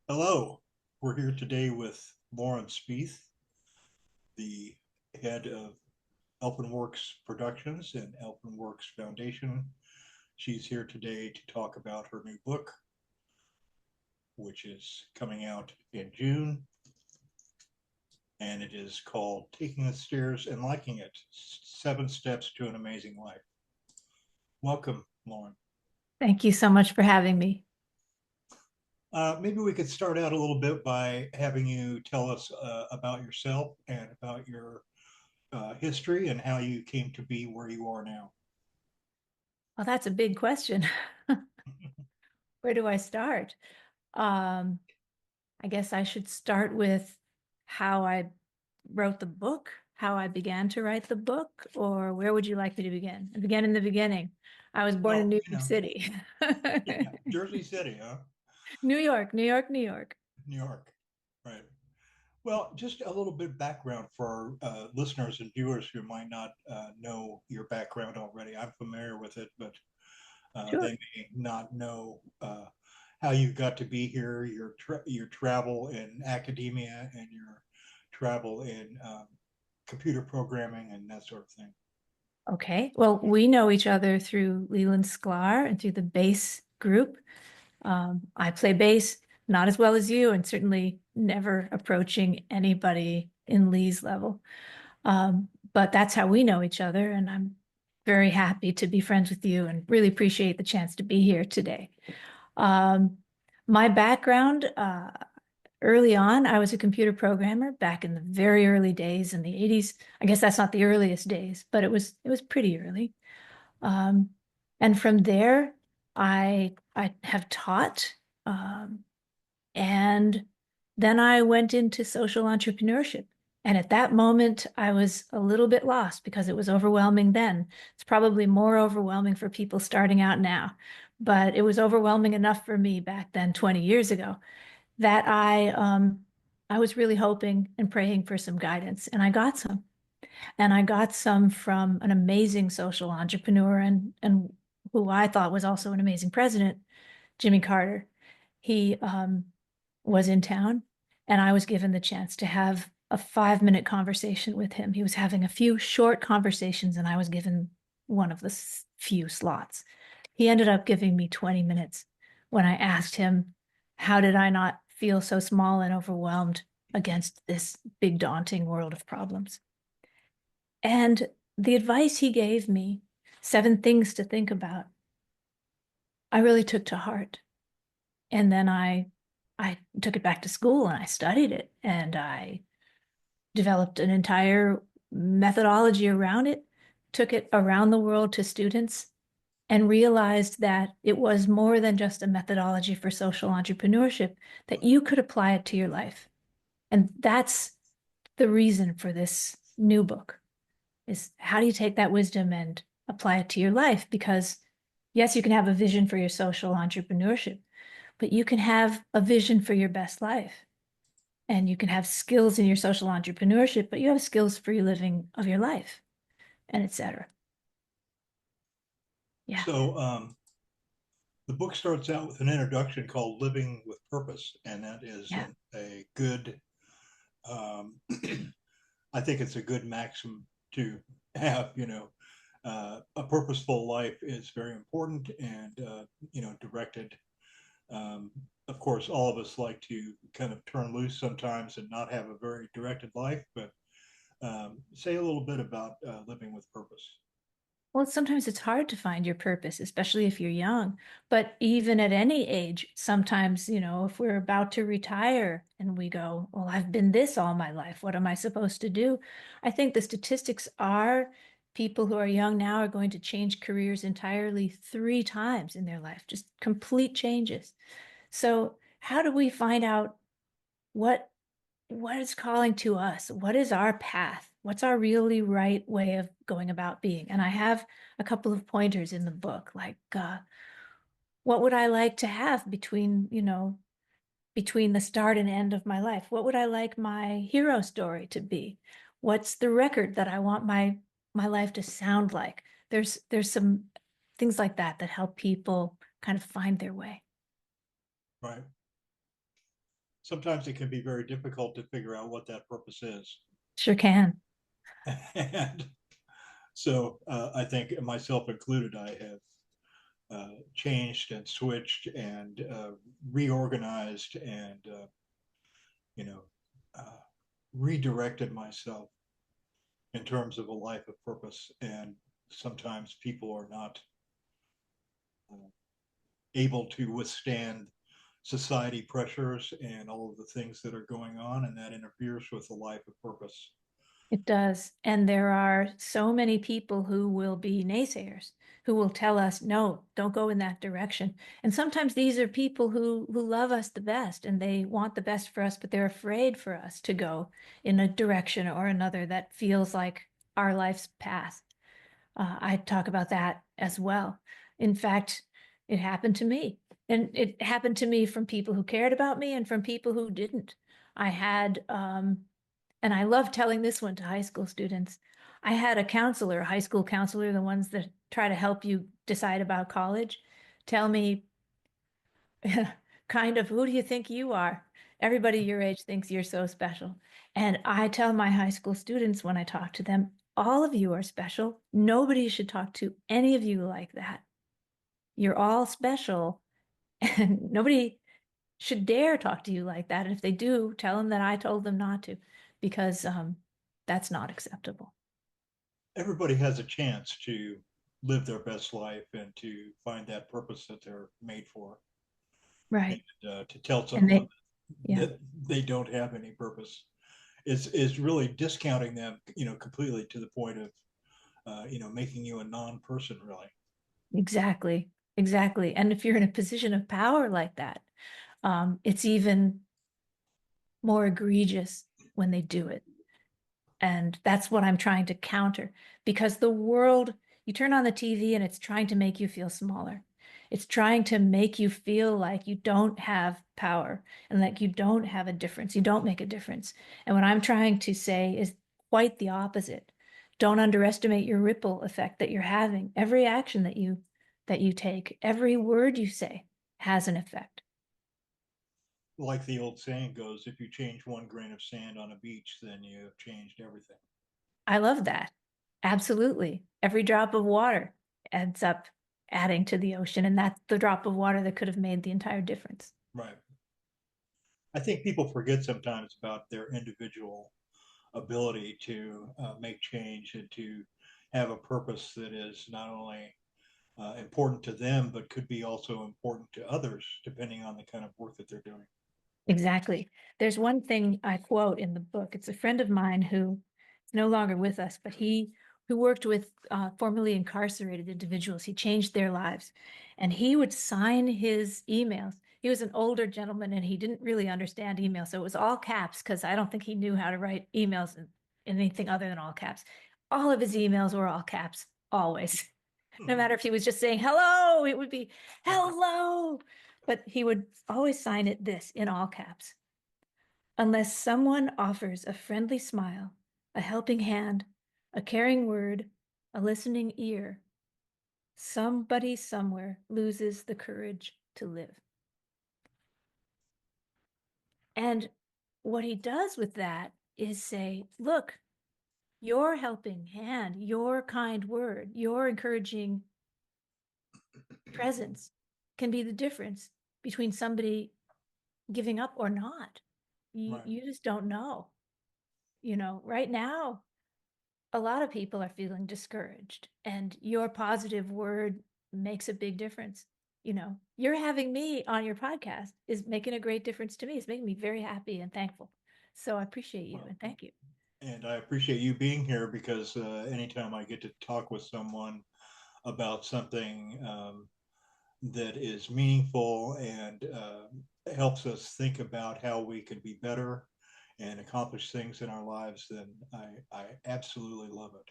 Hello, we're here today with Lauren Speeth, the head of Elfenworks Productions and Elfenworks Foundation. She's here today to talk about her new book, which is coming out in June, and it is called Taking the Stairs and Liking It, 7 Steps to an Amazing Life. Welcome, Lauren. Thank you so much for having me. Maybe we could start out a little bit by having you tell us about yourself and about your history and how you came to be where you are now. Well, that's a big question. Where do I start? Um, I guess I should start with how I wrote the book, how I began to write the book, or where would you like me to begin? I began in the beginning. I was born in Well, New York City. yeah, Jersey City, huh? New York, New York, New York. New York, right. Well, just a little bit of background for our listeners and viewers who might not know your background already. I'm familiar with it, but Sure. they may not know how you got to be here, your travel in academia, and your travel in computer programming and that sort of thing. Okay. Well, we know each other through Leland Sklar and through the bass group. I play bass, not as well as you, and certainly never approaching anybody in Lee's level. But that's how we know each other, and I'm very happy to be friends with you and really appreciate the chance to be here today. Um, my background, early on, I was a computer programmer back in the very early days in the 80s. I guess that's not the earliest days, but it was pretty early. Um, and from there, I have taught, um, and then I went into social entrepreneurship. And at that moment, I was a little bit lost because it was overwhelming then. It's probably more overwhelming for people starting out now, but it was overwhelming enough for me back then, 20 years ago, that I was really hoping and praying for some guidance, and I got some. And I got some from an amazing social entrepreneur and who I thought was also an amazing president, Jimmy Carter. He was in town, and I was given the chance to have a 5-minute conversation with him. He was having a few short conversations, and I was given one of the few slots. He ended up giving me 20 minutes when I asked him, how did I not feel so small and overwhelmed against this big, daunting world of problems? And the advice he gave me, 7 things to think about, I really took to heart. And then I took it back to school and I studied it and I developed an entire methodology around it, took it around the world to students, and realized that it was more than just a methodology for social entrepreneurship, that you could apply it to your life. And that's the reason for this new book, is how do you take that wisdom and apply it to your life? Because yes, you can have a vision for your social entrepreneurship, but you can have a vision for your best life. And you can have skills in your social entrepreneurship, but you have skills for your living of your life, and etc. Yeah. So the book starts out with an introduction called Living with Purpose, and that is Yeah. a good, um, I think it's a good maxim to have. A purposeful life is very important and, directed. Um, of course, all of us like to kind of turn loose sometimes and not have a very directed life, but say a little bit about living with purpose. Well, sometimes it's hard to find your purpose, especially if you're young. But even at any age, sometimes, if we're about to retire and we go, well, I've been this all my life. What am I supposed to do? I think the statistics are people who are young now are going to change careers entirely 3 times in their life, just complete changes. So, how do we find out what what is calling to us? What is our path? What's our really right way of going about being? And I have a couple of pointers in the book, like what would I like to have between the start and end of my life? What would I like my hero story to be? What's the record that I want my life to sound like? There's some things like that that help people kind of find their way. Right. sometimes it can be very difficult to figure out what that purpose is. Sure can. And so I think myself included, I have changed and switched and reorganized and, you know, uh, redirected myself in terms of a life of purpose. And sometimes people are not uh, able to withstand society pressures and all of the things that are going on, and that interferes with a life of purpose. It does. And there are so many people who will be naysayers, who will tell us, no, don't go in that direction. And sometimes these are people who love us the best and they want the best for us, but they're afraid for us to go in a direction or another that feels like our life's path. I talk about that as well. In fact, it happened to me. And it happened to me from people who cared about me and from people who didn't. I had, and I love telling this one to high school students. I had a counselor, a high school counselor, the ones that try to help you decide about college, tell me, kind of, who do you think you are? Everybody your age thinks you're so special. And I tell my high school students when I talk to them, all of you are special. Nobody should talk to any of you like that. You're all special, and nobody should dare talk to you like that. And if they do, tell them that I told them not to, because that's not acceptable. Everybody has a chance to live their best life and to find that purpose that they're made for. And Right. to tell And someone they, yeah, that they don't have any purpose is really discounting them, completely, to the point of, making you a non-person, really. exactly. Exactly. And if you're in a position of power like that, it's even more egregious when they do it. And that's what I'm trying to counter, because the world, you turn on the TV and it's trying to make you feel smaller. It's trying to make you feel like you don't have power and like you don't have a difference. You don't make a difference. And what I'm trying to say is quite the opposite. Don't underestimate your ripple effect that you're having. Every action that you take, every word you say has an effect. Like the old saying goes, if you change one grain of sand on a beach, then you have changed everything. I love that. Absolutely. Every drop of water ends up adding to the ocean, and that's the drop of water that could have made the entire difference. Right. I think people forget sometimes about their individual ability to make change and to have a purpose that is not only important to them, but could be also important to others, depending on the kind of work that they're doing. Exactly. There's one thing I quote in the book. It's a friend of mine who is no longer with us, but he who worked with formerly incarcerated individuals. He changed their lives, and he would sign his emails. He was an older gentleman, and he didn't really understand email, so it was all caps because I don't think he knew how to write emails in anything other than all caps. All of his emails were all caps, always. No matter if he was just saying hello, it would be hello. But he would always sign it this in all caps. Unless someone offers a friendly smile, a helping hand, a caring word, a listening ear, somebody somewhere loses the courage to live. And what he does with that is say, look, your helping hand, your kind word, your encouraging presence can be the difference between somebody giving up or not. You Right. you just don't know. Right now, a lot of people are feeling discouraged, and your positive word makes a big difference. You're having me on your podcast is making a great difference to me. It's making me very happy and thankful. So I appreciate you Well, and thank you. and I appreciate you being here because anytime I get to talk with someone about something that is meaningful and helps us think about how we can be better and accomplish things in our lives, then I absolutely love it.